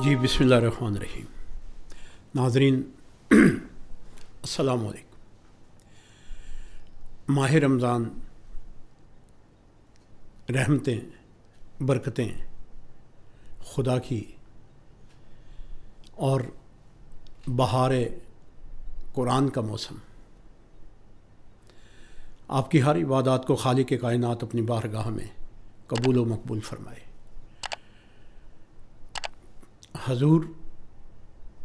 جی بسم اللہ الرحمن الرحیم۔ ناظرین السلام علیکم۔ ماہ رمضان رحمتیں، برکتیں خدا کی اور بہار قرآن کا موسم، آپ کی ہر عبادات کو خالق کائنات اپنی بارگاہ میں قبول و مقبول فرمائے۔ حضور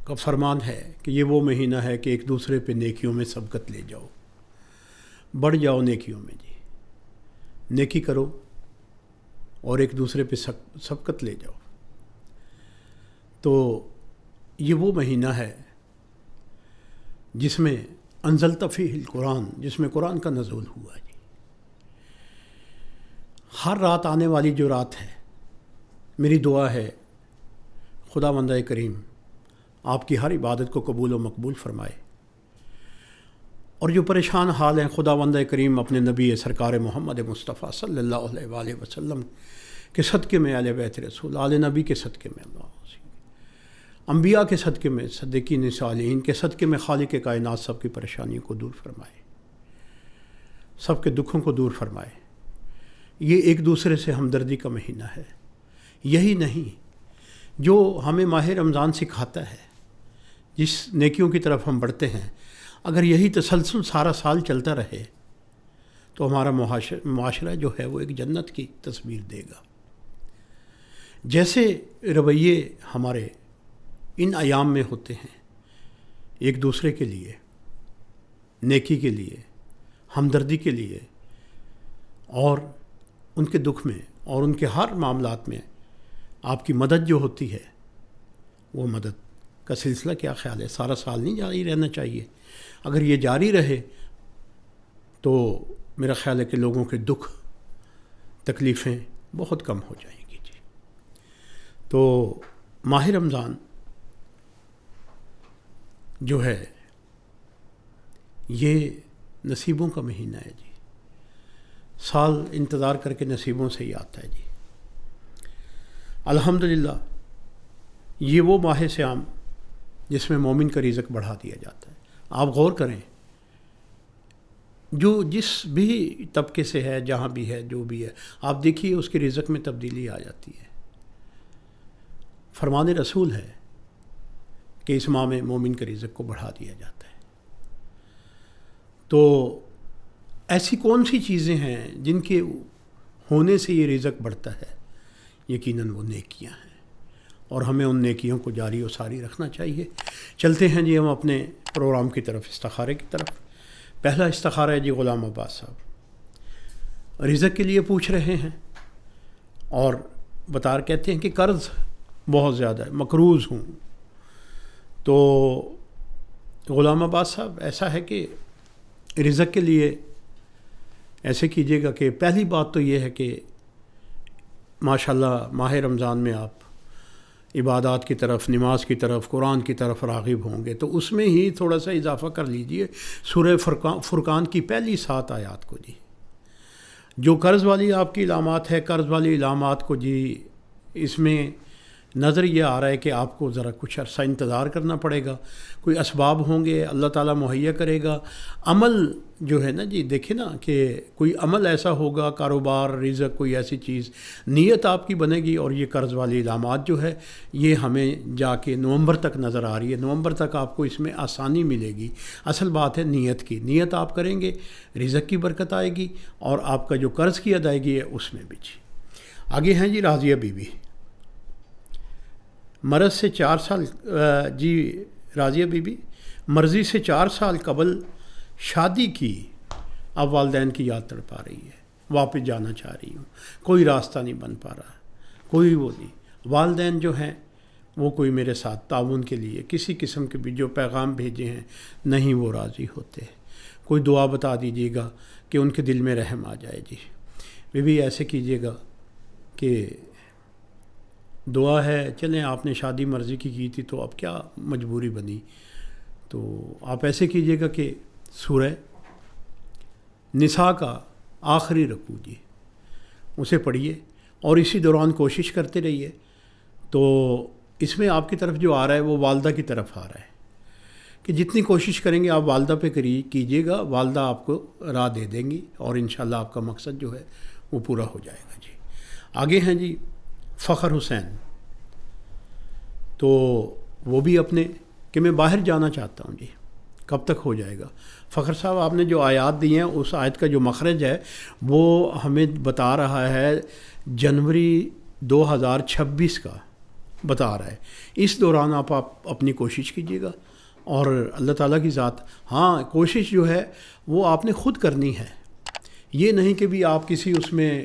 کا فرمان ہے کہ یہ وہ مہینہ ہے کہ ایک دوسرے پہ نیکیوں میں سبقت لے جاؤ، بڑھ جاؤ نیکیوں میں، جی نیکی کرو اور ایک دوسرے پہ سبقت لے جاؤ۔ تو یہ وہ مہینہ ہے جس میں انزلت فیہ القرآن، جس میں قرآن کا نزول ہوا جی۔ ہر رات آنے والی جو رات ہے، میری دعا ہے خداوند کریم آپ کی ہر عبادت کو قبول و مقبول فرمائے، اور جو پریشان حال ہیں خداوند کریم اپنے نبی سرکار محمد مصطفیٰ صلی اللہ علیہ وآلہ وسلم کے صدقے میں، اہل بیت رسول، آل نبی کے صدقے میں، انبیاء کے صدقے میں، صدیقین صالحین کے صدقے میں خالق کائنات سب کی پریشانیوں کو دور فرمائے، سب کے دکھوں کو دور فرمائے۔ یہ ایک دوسرے سے ہمدردی کا مہینہ ہے۔ یہی نہیں، جو ہمیں ماہ رمضان سکھاتا ہے، جس نیکیوں کی طرف ہم بڑھتے ہیں، اگر یہی تسلسل سارا سال چلتا رہے تو ہمارا معاشرہ جو ہے وہ ایک جنت کی تصویر دے گا۔ جیسے رویے ہمارے ان ایام میں ہوتے ہیں، ایک دوسرے کے لیے، نیکی کے لیے، ہمدردی کے لیے، اور ان کے دکھ میں اور ان کے ہر معاملات میں آپ کی مدد جو ہوتی ہے، وہ مدد کا سلسلہ کیا خیال ہے سارا سال نہیں جاری رہنا چاہیے؟ اگر یہ جاری رہے تو میرا خیال ہے کہ لوگوں کے دکھ تکلیفیں بہت کم ہو جائیں گی جی۔ تو ماہ رمضان جو ہے یہ نصیبوں کا مہینہ ہے جی۔ سال انتظار کر کے نصیبوں سے ہی آتا ہے جی۔ الحمدللہ یہ وہ ماہ صیام جس میں مومن کا رزق بڑھا دیا جاتا ہے۔ آپ غور کریں، جو جس بھی طبقے سے ہے، جہاں بھی ہے، جو بھی ہے، آپ دیکھیے اس کے رزق میں تبدیلی آ جاتی ہے۔ فرمان رسول ہے کہ اس ماہ میں مومن کے رزق کو بڑھا دیا جاتا ہے۔ تو ایسی کون سی چیزیں ہیں جن کے ہونے سے یہ رزق بڑھتا ہے؟ یقیناً وہ نیکیاں ہیں، اور ہمیں ان نیکیوں کو جاری و ساری رکھنا چاہیے۔ چلتے ہیں جی ہم اپنے پروگرام کی طرف، استخارے کی طرف۔ پہلا استخارہ ہے جی غلام عباس صاحب، رزق کے لیے پوچھ رہے ہیں اور کہتے ہیں کہ قرض بہت زیادہ ہے، مقروض ہوں۔ تو غلام عباس صاحب، ایسا ہے کہ رزق کے لیے ایسے کیجیے گا کہ پہلی بات تو یہ ہے کہ ماشاءاللہ ماہ رمضان میں آپ عبادات کی طرف، نماز کی طرف، قرآن کی طرف راغب ہوں گے، تو اس میں ہی تھوڑا سا اضافہ کر لیجئے سورہ فرقان کی پہلی 7 آیات کو جی۔ جو قرض والی آپ کی علامات ہے، قرض والی علامات کو جی، اس میں نظر یہ آ رہا ہے کہ آپ کو ذرا کچھ عرصہ انتظار کرنا پڑے گا، کوئی اسباب ہوں گے، اللہ تعالیٰ مہیا کرے گا۔ عمل جو ہے نا جی، دیکھیں نا کہ کوئی عمل ایسا ہوگا، کاروبار، رزق، کوئی ایسی چیز، نیت آپ کی بنے گی، اور یہ قرض والی علامات جو ہے یہ ہمیں جا کے نومبر تک نظر آ رہی ہے۔ نومبر تک آپ کو اس میں آسانی ملے گی۔ اصل بات ہے نیت کی، نیت آپ کریں گے، رزق کی برکت آئے گی، اور آپ کا جو قرض کی ادائیگی ہے اس میں بھی جی۔ آگے ہیں جی راضیہ بی بی، مرض سے 4 سال جی، راضیہ بی بی مرضی سے 4 سال قبل شادی کی، اب والدین کی یاد تڑپا رہی ہے، واپس جانا چاہ رہی ہوں، کوئی راستہ نہیں بن پا رہا، کوئی وہ نہیں، والدین جو ہیں وہ کوئی میرے ساتھ تعاون کے لیے کسی قسم کے بھی جو پیغام بھیجے ہیں نہیں وہ راضی ہوتے۔ کوئی دعا بتا دیجیے گا کہ ان کے دل میں رحم آ جائے جی۔ بی بی ایسے کیجیے گا کہ دعا ہے، چلیں آپ نے شادی مرضی کی تھی تو اب کیا مجبوری بنی، تو آپ ایسے کیجیے گا کہ سورہ نساء کا آخری رکوع جی اسے پڑھیے، اور اسی دوران کوشش کرتے رہیے تو اس میں آپ کی طرف جو آ رہا ہے وہ والدہ کی طرف آ رہا ہے کہ جتنی کوشش کریں گے آپ والدہ پہ کیجیے گا، والدہ آپ کو راہ دے دیں گی اور انشاءاللہ آپ کا مقصد جو ہے وہ پورا ہو جائے گا جی۔ آگے ہیں جی فخر حسین، تو وہ بھی اپنے کہ میں باہر جانا چاہتا ہوں جی، کب تک ہو جائے گا؟ فخر صاحب آپ نے جو آیات دی ہیں اس آیت کا جو مخرج ہے وہ ہمیں بتا رہا ہے جنوری 2026 کا بتا رہا ہے، اس دوران آپ اپنی کوشش کیجیے گا اور اللہ تعالیٰ کی ذات، ہاں کوشش جو ہے وہ آپ نے خود کرنی ہے، یہ نہیں کہ بھی آپ کسی اس میں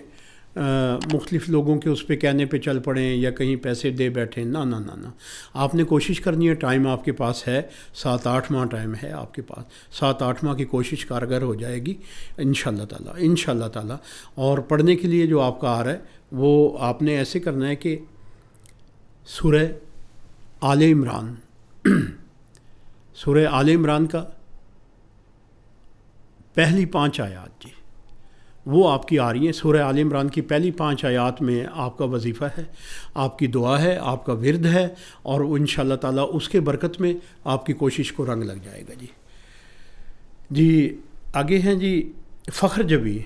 مختلف لوگوں کے اس پہ کہنے پہ چل پڑیں یا کہیں پیسے دے بیٹھیں، نہ نہ نہ نہ، آپ نے کوشش کرنی ہے۔ ٹائم آپ کے پاس ہے، 7-8 ماہ ٹائم ہے آپ کے پاس، 7-8 ماہ کی کوشش کارگر ہو جائے گی انشاءاللہ تعالیٰ، انشاءاللہ تعالیٰ۔ اور پڑھنے کے لیے جو آپ کا آ رہا ہے وہ آپ نے ایسے کرنا ہے کہ سورہ آل عمران، سورہ آل عمران کا پہلی 5 آیات جی وہ آپ کی آ رہی ہیں۔ سورہ آل عمران کی پہلی 5 آیات میں آپ کا وظیفہ ہے، آپ کی دعا ہے، آپ کا ورد ہے، اور انشاءاللہ تعالیٰ اس کے برکت میں آپ کی کوشش کو رنگ لگ جائے گا جی۔ جی آگے ہیں جی فخر جبی،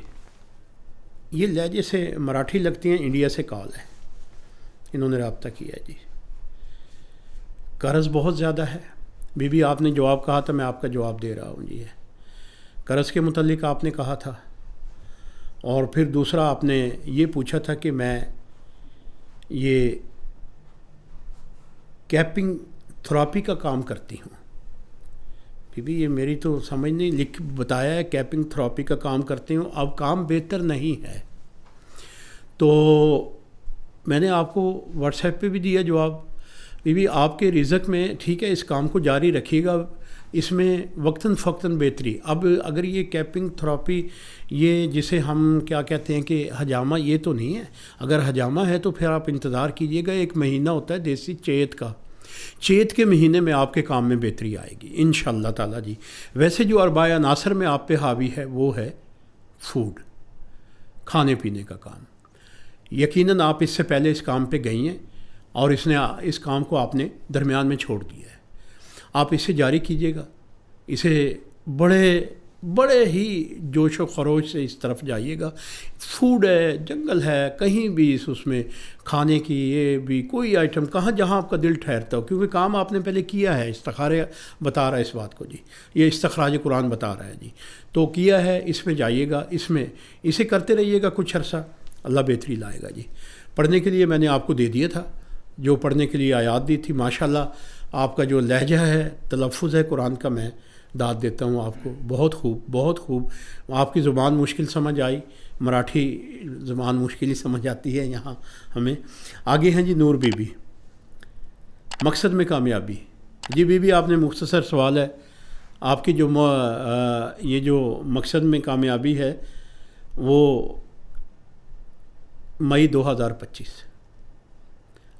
یہ لہجے سے مراٹھی لگتی ہیں، انڈیا سے کال ہے، انہوں نے رابطہ کیا جی۔ قرض بہت زیادہ ہے، بی بی آپ نے جواب کہا تھا، میں آپ کا جواب دے رہا ہوں جی۔ قرض کے متعلق آپ نے کہا تھا، اور پھر دوسرا آپ نے یہ پوچھا تھا کہ میں یہ کیپنگ تھراپی کا کام کرتی ہوں۔ بی بی یہ میری تو سمجھ نہیں، لکھ بتایا ہے کیپنگ تھراپی کا کام کرتی ہوں، اب کام بہتر نہیں ہے، تو میں نے آپ کو واٹس ایپ پہ بھی دیا جواب۔ بی بی آپ کے رزق میں ٹھیک ہے، اس کام کو جاری رکھیے گا، اس میں وقتاً فوقتاً بہتری۔ اب اگر یہ کیپنگ تھراپی یہ جسے ہم کیا کہتے ہیں کہ حجامہ، یہ تو نہیں ہے، اگر حجامہ ہے تو پھر آپ انتظار کیجئے گا، 1 مہینہ ہوتا ہے دیسی چیت کا، چیت کے مہینے میں آپ کے کام میں بہتری آئے گی انشاءاللہ تعالیٰ جی۔ ویسے جو اربع عناصر میں آپ پہ حاوی ہے وہ ہے فوڈ، کھانے پینے کا کام۔ یقیناً آپ اس سے پہلے اس کام پہ گئی ہیں اور اس کام کو آپ نے درمیان میں چھوڑ دیا ہے، آپ اسے جاری کیجیے گا، اسے بڑے ہی جوش و خروش سے اس طرف جائیے گا۔ فوڈ ہے، جنگل ہے، کہیں بھی اس میں کھانے کی یہ بھی کوئی آئٹم کہاں جہاں آپ کا دل ٹھہرتا ہو، کیونکہ کام آپ نے پہلے کیا ہے، استخارے بتا رہا ہے اس بات کو جی، یہ استخراج قرآن بتا رہا ہے جی، تو کیا ہے، اس میں جائیے گا، اسے کرتے رہیے گا کچھ عرصہ، اللہ بہتری لائے گا جی۔ پڑھنے کے لیے میں نے آپ کو دے دیا تھا، جو پڑھنے کے لیے آیات دی تھی، ماشاءاللہ آپ کا جو لہجہ ہے، تلفظ ہے قرآن کا، میں داد دیتا ہوں آپ کو، بہت خوب بہت خوب۔ آپ کی زبان مشکل سمجھ آئی، مراٹھی زبان مشکل ہی سمجھ آتی ہے یہاں ہمیں۔ آگے ہیں جی نور بی بی، مقصد میں کامیابی۔ جی بی بی آپ نے مختصر سوال ہے، آپ کی جو یہ جو مقصد میں کامیابی ہے وہ مئی 2025،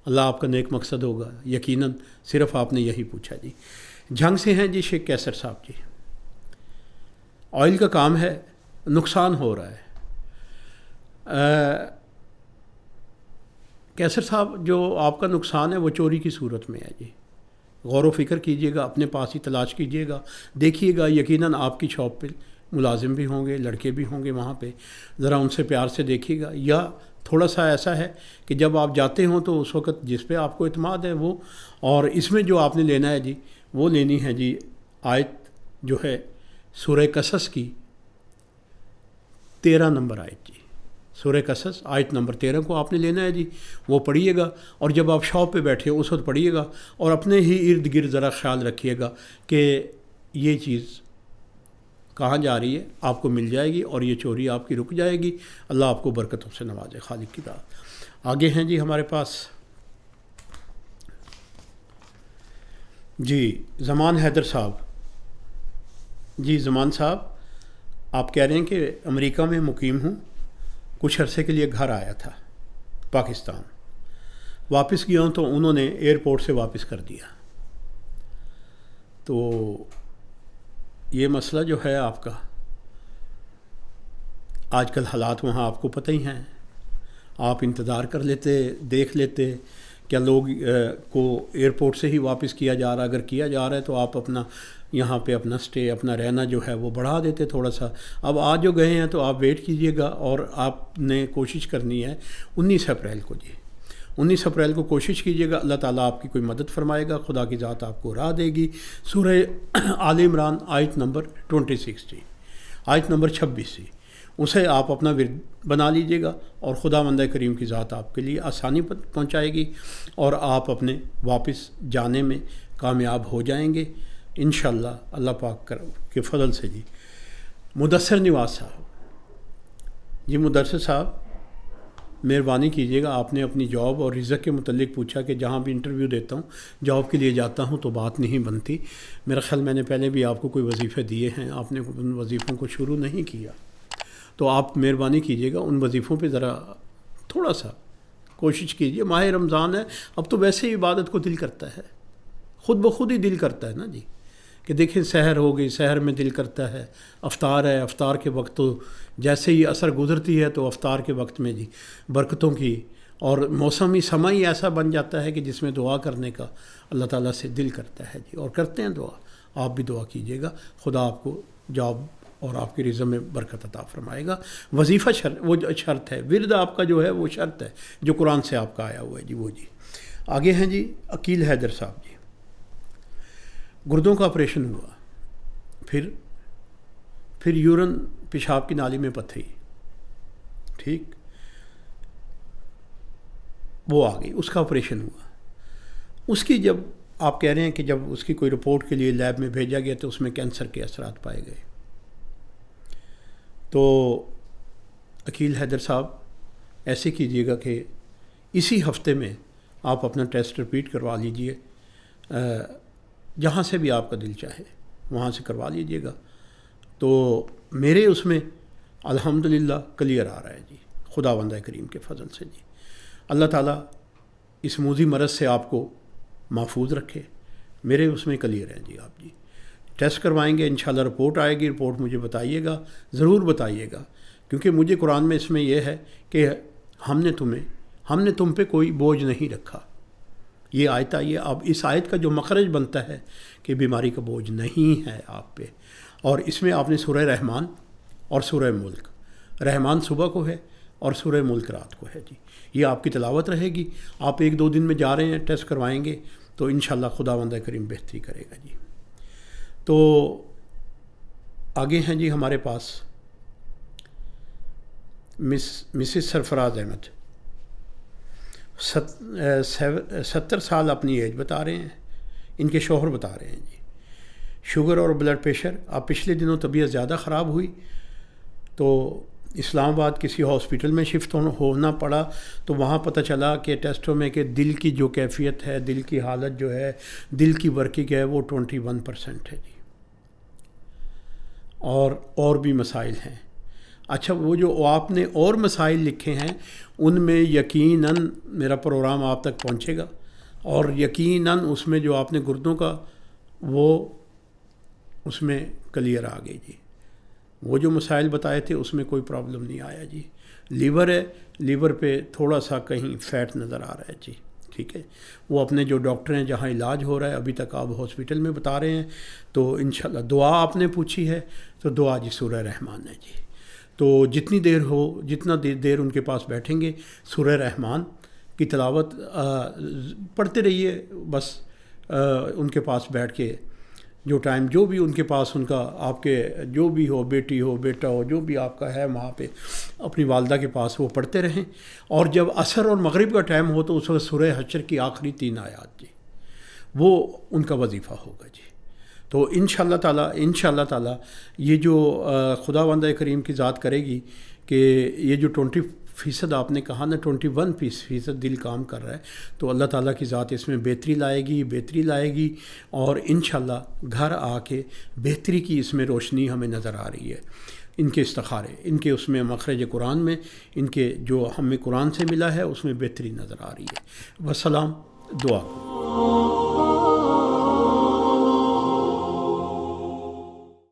اللہ آپ کا نیک مقصد ہوگا یقیناً، صرف آپ نے یہی پوچھا جی۔ جھنگ سے ہیں جی شیخ کیسر صاحب جی، آئل کا کام ہے، نقصان ہو رہا ہے۔ کیسر صاحب جو آپ کا نقصان ہے وہ چوری کی صورت میں ہے جی، غور و فکر کیجئے گا، اپنے پاس ہی تلاش کیجئے گا، دیکھیے گا، یقیناً آپ کی شاپ پہ ملازم بھی ہوں گے، لڑکے بھی ہوں گے، وہاں پہ ذرا ان سے پیار سے دیکھیے گا، یا تھوڑا سا ایسا ہے کہ جب آپ جاتے ہوں تو اس وقت جس پہ آپ کو اعتماد ہے وہ، اور اس میں جو آپ نے لینا ہے جی وہ لینی ہے جی آیت جو ہے سورہ قصص کی 13 نمبر آیت جی، سورہ قصص آیت نمبر 13 کو آپ نے لینا ہے جی، وہ پڑھیے گا، اور جب آپ شاپ پہ بیٹھے اس وقت پڑھیے گا، اور اپنے ہی ارد گرد ذرا خیال رکھیے گا کہ یہ چیز کہاں جا رہی ہے، آپ کو مل جائے گی، اور یہ چوری آپ کی رک جائے گی، اللہ آپ کو برکتوں سے نوازے، خالق کی دعا۔ آگے ہیں جی ہمارے پاس جی زمان حیدر صاحب۔ جی زمان صاحب آپ کہہ رہے ہیں کہ امریکہ میں مقیم ہوں، کچھ عرصے کے لیے گھر آیا تھا پاکستان، واپس گیا ہوں تو انہوں نے ایئرپورٹ سے واپس کر دیا، تو یہ مسئلہ جو ہے آپ کا، آج کل حالات وہاں آپ کو پتہ ہی ہیں، آپ انتظار کر لیتے، دیکھ لیتے کیا لوگ کو ایئرپورٹ سے ہی واپس کیا جا رہا ہے؟ اگر کیا جا رہا ہے تو آپ اپنا یہاں پہ اپنا اسٹے، اپنا رہنا جو ہے وہ بڑھا دیتے تھوڑا سا. اب آج جو گئے ہیں تو آپ ویٹ کیجئے گا، اور آپ نے کوشش کرنی ہے 19 اپریل کو. جی 19 اپریل کو کوشش کیجئے گا، اللہ تعالیٰ آپ کی کوئی مدد فرمائے گا، خدا کی ذات آپ کو راہ دے گی. سورہ آل عمران آیت نمبر 26 تھی، آیت نمبر 26 تھی، اسے آپ اپنا ورد بنا لیجئے گا، اور خداوند کریم کی ذات آپ کے لیے آسانی پہنچائے گی، اور آپ اپنے واپس جانے میں کامیاب ہو جائیں گے انشاءاللہ اللہ پاک کے فضل سے. جی مدثر نواز صاحب، جی مدثر صاحب مہربانی کیجیے گا، آپ نے اپنی جاب اور رزق کے متعلق پوچھا کہ جہاں بھی انٹرویو دیتا ہوں، جاب کے لیے جاتا ہوں تو بات نہیں بنتی. میرا خیال میں نے پہلے بھی آپ کو کوئی وظیفے دیے ہیں، آپ نے ان وظیفوں کو شروع نہیں کیا، تو آپ مہربانی کیجیے گا ان وظیفوں پہ ذرا تھوڑا سا کوشش کیجیے. ماہ رمضان ہے، اب تو ویسے ہی عبادت کو دل کرتا ہے، خود بخود ہی دل کرتا ہے نا جی، کہ دیکھیں سحر ہو گئی، سحر میں دل کرتا ہے، افطار ہے، افطار کے وقت تو جیسے ہی عصر گزرتی ہے تو افطار کے وقت میں جی برکتوں کی اور موسمی سما ہی ایسا بن جاتا ہے کہ جس میں دعا کرنے کا اللہ تعالیٰ سے دل کرتا ہے جی، اور کرتے ہیں دعا. آپ بھی دعا کیجیے گا، خدا آپ کو جاب اور آپ کی رزق میں برکت عطا فرمائے گا. وظیفہ وہ شرط ہے، ورد آپ کا جو ہے وہ شرط ہے جو قرآن سے آپ کا آیا ہوا ہے جی. وہ جی آگے ہیں جی عقیل حیدر صاحب. جی گردوں کا آپریشن ہوا، پھر یورن پیشاب کی نالی میں پتھری، ٹھیک، وہ آ گئی، اس کا آپریشن ہوا. اس کی جب آپ کہہ رہے ہیں کہ جب اس کی کوئی رپورٹ کے لیے لیب میں بھیجا گیا تو اس میں کینسر کے اثرات پائے گئے. تو عقیل حیدر صاحب ایسے کیجیے گا کہ اسی ہفتے میں آپ اپنا ٹیسٹ رپیٹ کروا لیجئے، جہاں سے بھی آپ کا دل چاہے وہاں سے کروا لیجئے گا. تو میرے اس میں الحمدللہ کلیئر آ رہا ہے جی، خداوند کریم کے فضل سے. جی اللہ تعالیٰ اس موذی مرض سے آپ کو محفوظ رکھے. میرے اس میں کلیئر ہیں جی. آپ جی ٹیسٹ کروائیں گے انشاءاللہ، رپورٹ آئے گی، رپورٹ مجھے بتائیے گا، ضرور بتائیے گا، کیونکہ مجھے قرآن میں اس میں یہ ہے کہ ہم نے تم پہ کوئی بوجھ نہیں رکھا. یہ آیت آئی ہے. اب اس آیت کا جو مخرج بنتا ہے کہ بیماری کا بوجھ نہیں ہے آپ پہ. اور اس میں آپ نے سورہ رحمان اور سورہ ملک، رحمان صبح کو ہے اور سورہ ملک رات کو ہے جی. یہ آپ کی تلاوت رہے گی. آپ 1-2 دن میں جا رہے ہیں، ٹیسٹ کروائیں گے تو انشاءاللہ خداوند کریم بہتری کرے گا جی. تو آگے ہیں جی ہمارے پاس مسز سرفراز احمد، 70 سال اپنی ایج بتا رہے ہیں. ان کے شوہر بتا رہے ہیں جی شوگر اور بلڈ پریشر. اب پچھلے دنوں طبیعت زیادہ خراب ہوئی تو اسلام آباد کسی ہاسپٹل میں شفٹ ہونا پڑا. تو وہاں پتہ چلا کہ ٹیسٹوں میں کہ دل کی جو کیفیت ہے، دل کی حالت جو ہے، دل کی ورکنگ ہے، وہ 21% ہے جی. اور بھی مسائل ہیں. اچھا وہ جو آپ نے اور مسائل لکھے ہیں ان میں یقیناً میرا پروگرام آپ تک پہنچے گا، اور یقیناً اس میں جو آپ نے گردوں کا وہ اس میں کلیئر آ گئی جی. وہ جو مسائل بتائے تھے اس میں کوئی پرابلم نہیں آیا جی. لیور ہے، لیور پہ تھوڑا سا کہیں فیٹ نظر آ رہا ہے جی، ٹھیک ہے. وہ اپنے جو ڈاکٹر ہیں جہاں علاج ہو رہا ہے ابھی تک آپ ہاسپٹل میں بتا رہے ہیں. تو انشاءاللہ دعا آپ نے پوچھی ہے تو دعا جی سورہ رحمان ہے جی. تو جتنی دیر ہو، جتنا دیر ان کے پاس بیٹھیں گے سورہ رحمان کی تلاوت پڑھتے رہیے. بس ان کے پاس بیٹھ کے جو ٹائم جو بھی ان کے پاس ان کا آپ کے جو بھی ہو، بیٹی ہو، بیٹا ہو، جو بھی آپ کا ہے وہاں پہ اپنی والدہ کے پاس وہ پڑھتے رہیں. اور جب عصر اور مغرب کا ٹائم ہو تو اس وقت سورہ حشر کی آخری 3 آیات جی وہ ان کا وظیفہ ہوگا جی. تو انشاءاللہ تعالیٰ یہ جو خداوند کریم کی ذات کرے گی کہ یہ جو 20% آپ نے کہا نا، 21% دل کام کر رہا ہے، تو اللہ تعالیٰ کی ذات اس میں بہتری لائے گی. اور انشاءاللہ گھر آ کے بہتری کی اس میں روشنی ہمیں نظر آ رہی ہے. ان کے استخارے، ان کے اس میں مخرج قرآن میں، ان کے جو ہمیں قرآن سے ملا ہے اس میں بہتری نظر آ رہی ہے. والسلام. دعا